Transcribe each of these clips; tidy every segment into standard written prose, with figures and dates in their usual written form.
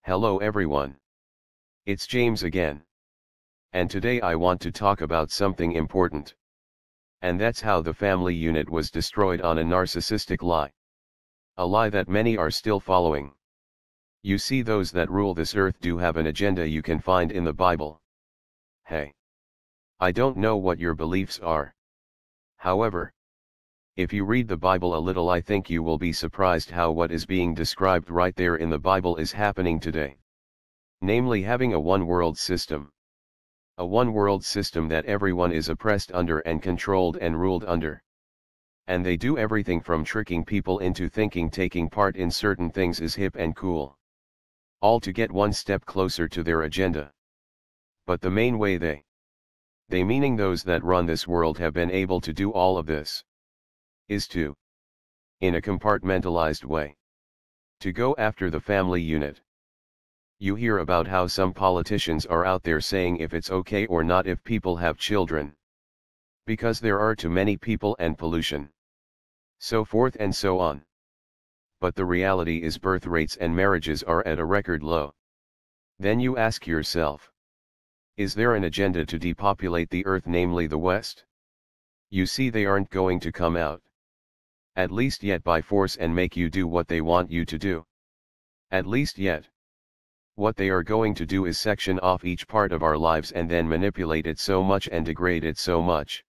Hello everyone. It's James again. And today I want to talk about something important. And that's how the family unit was destroyed on a narcissistic lie. A lie that many are still following. You see, those that rule this earth do have an agenda you can find in the Bible. Hey. I don't know what your beliefs are. However, if you read the Bible a little, I think you will be surprised how what is being described right there in the Bible is happening today. Namely, having a one-world system. A one-world system that everyone is oppressed under and controlled and ruled under. And they do everything from tricking people into thinking taking part in certain things is hip and cool. All to get one step closer to their agenda. But the main way they meaning those that run this world have been able to do all of this, is to, in a compartmentalized way, to go after the family unit. You hear about how some politicians are out there saying if it's okay or not if people have children. Because there are too many people and pollution. So forth and so on. But the reality is birth rates and marriages are at a record low. Then you ask yourself, is there an agenda to depopulate the earth, namely the West? You see, they aren't going to come out. At least yet by force and make you do what they want you to do. At least yet. What they are going to do is section off each part of our lives and then manipulate it so much and degrade it so much.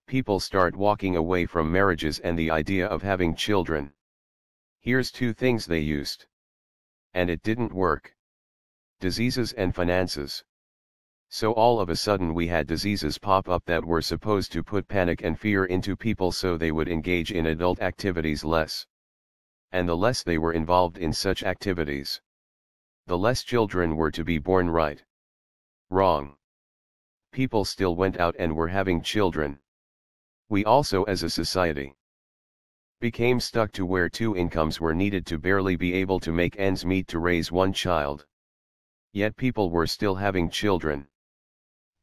People start walking away from marriages and the idea of having children. Here's two things they used. And it didn't work. Diseases and finances. So all of a sudden we had diseases pop up that were supposed to put panic and fear into people so they would engage in adult activities less. And the less they were involved in such activities, the less children were to be born. Right? Wrong. People still went out and were having children. We also as a society became stuck to where two incomes were needed to barely be able to make ends meet to raise one child. Yet people were still having children.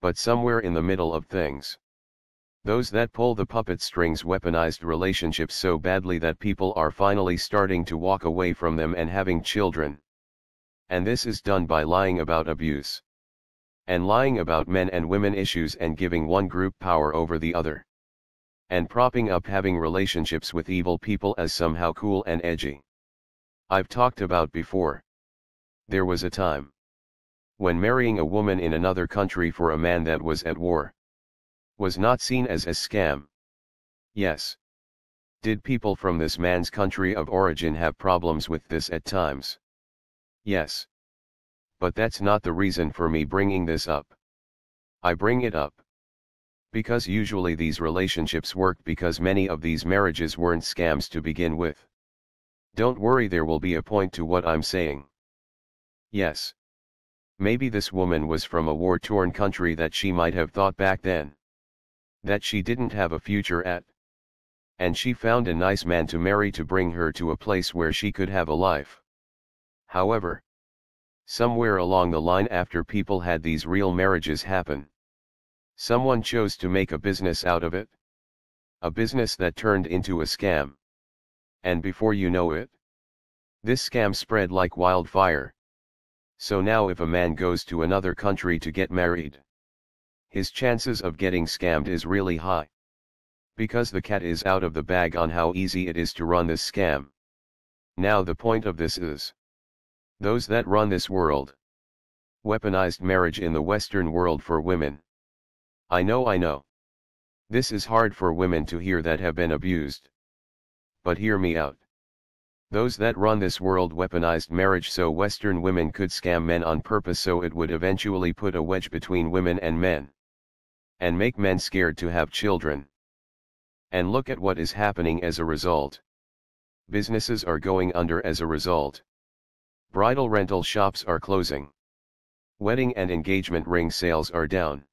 But somewhere in the middle of things, those that pull the puppet strings weaponized relationships so badly that people are finally starting to walk away from them and having children. And this is done by lying about abuse. And lying about men and women issues and giving one group power over the other. And propping up having relationships with evil people as somehow cool and edgy. I've talked about before. There was a time when marrying a woman in another country for a man that was at war was not seen as a scam. Yes. Did people from this man's country of origin have problems with this at times? Yes. But that's not the reason for me bringing this up. I bring it up because usually these relationships worked because many of these marriages weren't scams to begin with. Don't worry, there will be a point to what I'm saying. Yes. Maybe this woman was from a war-torn country that she might have thought back then that she didn't have a future at. And she found a nice man to marry to bring her to a place where she could have a life. However, somewhere along the line after people had these real marriages happen, someone chose to make a business out of it. A business that turned into a scam. And before you know it, this scam spread like wildfire. So now if a man goes to another country to get married, his chances of getting scammed is really high. Because the cat is out of the bag on how easy it is to run this scam. Now the point of this is, those that run this world weaponized marriage in the Western world for women. I know. This is hard for women to hear that have been abused. But hear me out. Those that run this world weaponized marriage so Western women could scam men on purpose so it would eventually put a wedge between women and men. And make men scared to have children. And look at what is happening as a result. Businesses are going under as a result. Bridal rental shops are closing. Wedding and engagement ring sales are down.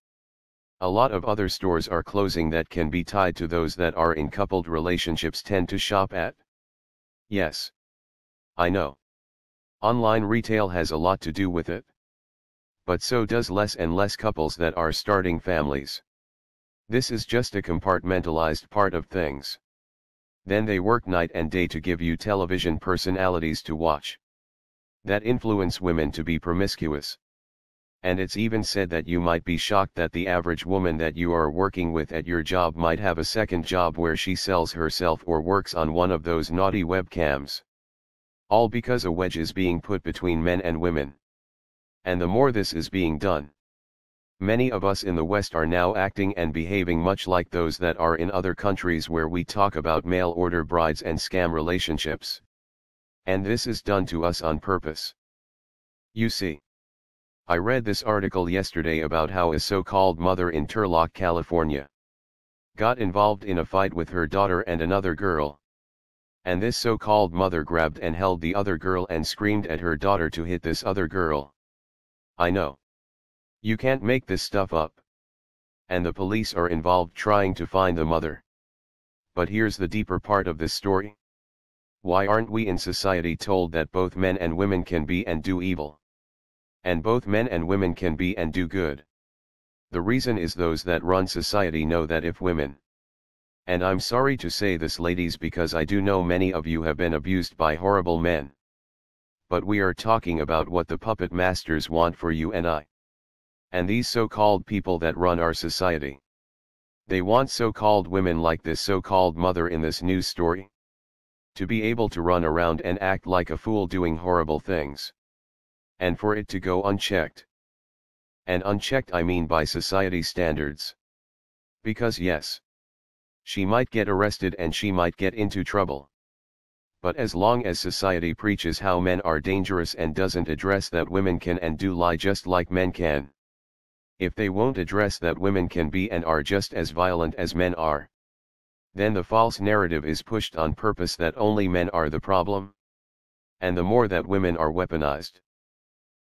A lot of other stores are closing that can be tied to those that are in coupled relationships tend to shop at. Yes. I know. Online retail has a lot to do with it. But so does less and less couples that are starting families. This is just a compartmentalized part of things. Then they work night and day to give you television personalities to watch. that influence women to be promiscuous. And it's even said that you might be shocked that the average woman that you are working with at your job might have a second job where she sells herself or works on one of those naughty webcams. All because a wedge is being put between men and women. And the more this is being done, many of us in the West are now acting and behaving much like those that are in other countries where we talk about mail order brides and scam relationships. And this is done to us on purpose. You see, I read this article yesterday about how a so-called mother in Turlock, California, got involved in a fight with her daughter and another girl. And this so-called mother grabbed and held the other girl and screamed at her daughter to hit this other girl. I know. You can't make this stuff up. And the police are involved trying to find the mother. But here's the deeper part of this story. Why aren't we in society told that both men and women can be and do evil? And both men and women can be and do good? The reason is those that run society know that if women, and I'm sorry to say this, ladies, because I do know many of you have been abused by horrible men. But we are talking about what the puppet masters want for you and I. And these so-called people that run our society, they want so-called women like this so-called mother in this news story to be able to run around and act like a fool doing horrible things. And for it to go unchecked. And unchecked I mean by society standards. Because yes, she might get arrested and she might get into trouble. But as long as society preaches how men are dangerous and doesn't address that women can and do lie just like men can. If they won't address that women can be and are just as violent as men are, then the false narrative is pushed on purpose that only men are the problem. And the more that women are weaponized,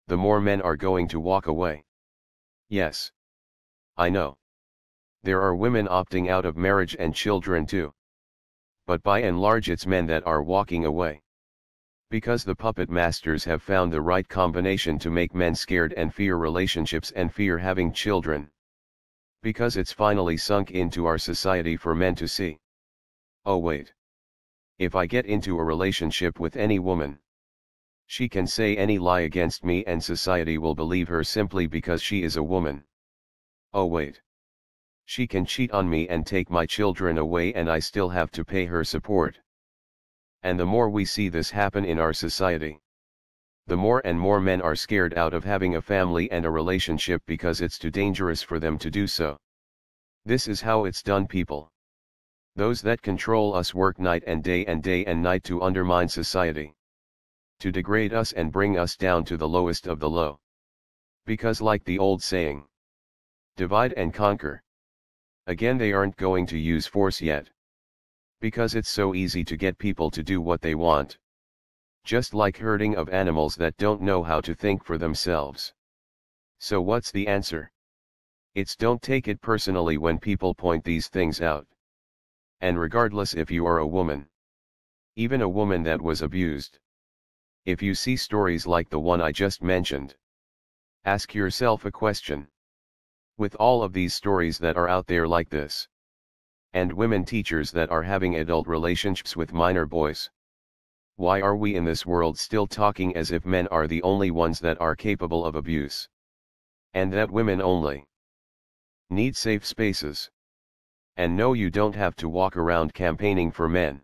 the more men are going to walk away. Yes. I know. There are women opting out of marriage and children too. But by and large it's men that are walking away. Because the puppet masters have found the right combination to make men scared and fear relationships and fear having children. Because it's finally sunk into our society for men to see. Oh wait. If I get into a relationship with any woman, she can say any lie against me and society will believe her simply because she is a woman. Oh wait. She can cheat on me and take my children away and I still have to pay her support. And the more we see this happen in our society, the more and more men are scared out of having a family and a relationship because it's too dangerous for them to do so. This is how it's done, people. Those that control us work night and day and night to undermine society, to degrade us and bring us down to the lowest of the low. Because like the old saying, divide and conquer. Again, they aren't going to use force yet. Because it's so easy to get people to do what they want. Just like herding of animals that don't know how to think for themselves. So what's the answer? It's don't take it personally when people point these things out. And regardless if you are a woman, even a woman that was abused, if you see stories like the one I just mentioned, ask yourself a question. With all of these stories that are out there like this, and women teachers that are having adult relationships with minor boys, why are we in this world still talking as if men are the only ones that are capable of abuse? And that women only need safe spaces. And no, you don't have to walk around campaigning for men.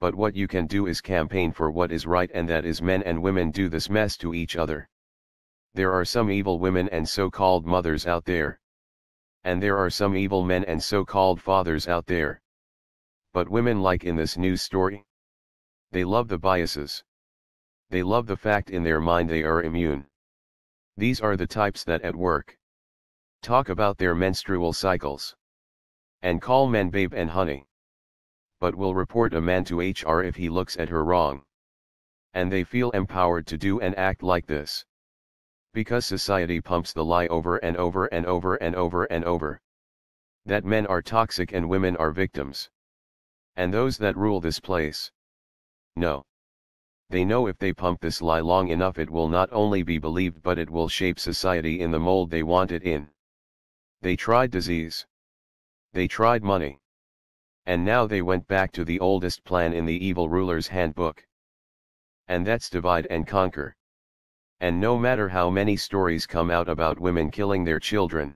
But what you can do is campaign for what is right, and that is men and women do this mess to each other. There are some evil women and so-called mothers out there. And there are some evil men and so-called fathers out there. But women, like in this news story, they love the biases. They love the fact in their mind they are immune. These are the types that at work talk about their menstrual cycles, and call men babe and honey, but will report a man to HR if he looks at her wrong. And they feel empowered to do and act like this. Because society pumps the lie over and over and over and over and over, that men are toxic and women are victims. And those that rule this place, no. They know if they pump this lie long enough it will not only be believed but it will shape society in the mold they want it in. They tried disease. They tried money. And now they went back to the oldest plan in the evil ruler's handbook. And that's divide and conquer. And no matter how many stories come out about women killing their children,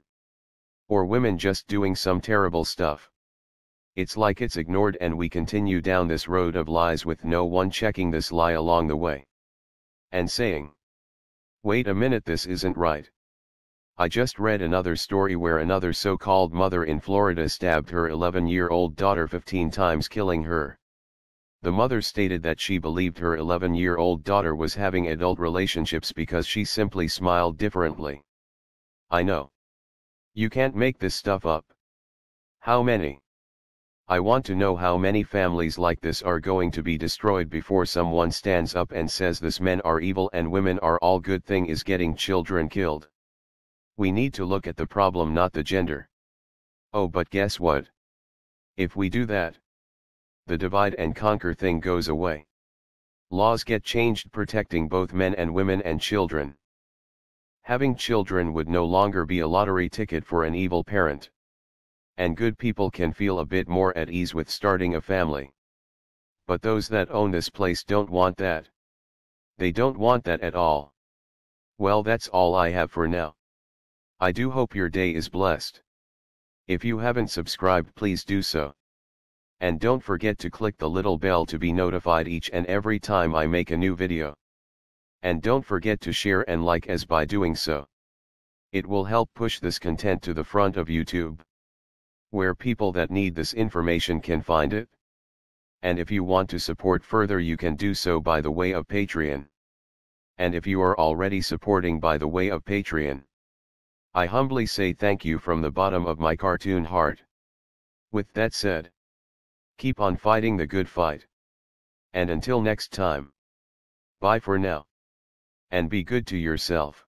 or women just doing some terrible stuff, it's like it's ignored and we continue down this road of lies with no one checking this lie along the way. And saying, wait a minute, this isn't right. I just read another story where another so-called mother in Florida stabbed her 11-year-old daughter 15 times, killing her. The mother stated that she believed her 11-year-old daughter was having adult relationships because she simply smiled differently. I know. You can't make this stuff up. How many? I want to know how many families like this are going to be destroyed before someone stands up and says this men are evil and women are all good thing is getting children killed. We need to look at the problem, not the gender. Oh, but guess what? If we do that, the divide and conquer thing goes away. Laws get changed protecting both men and women and children. Having children would no longer be a lottery ticket for an evil parent. And good people can feel a bit more at ease with starting a family. But those that own this place don't want that. They don't want that at all. Well, that's all I have for now. I do hope your day is blessed. If you haven't subscribed, please do so. And don't forget to click the little bell to be notified each and every time I make a new video. And don't forget to share and like, as by doing so, it will help push this content to the front of YouTube, where people that need this information can find it. And if you want to support further, you can do so by the way of Patreon. And if you are already supporting by the way of Patreon, I humbly say thank you from the bottom of my cartoon heart. With that said, keep on fighting the good fight. And until next time, bye for now. And be good to yourself.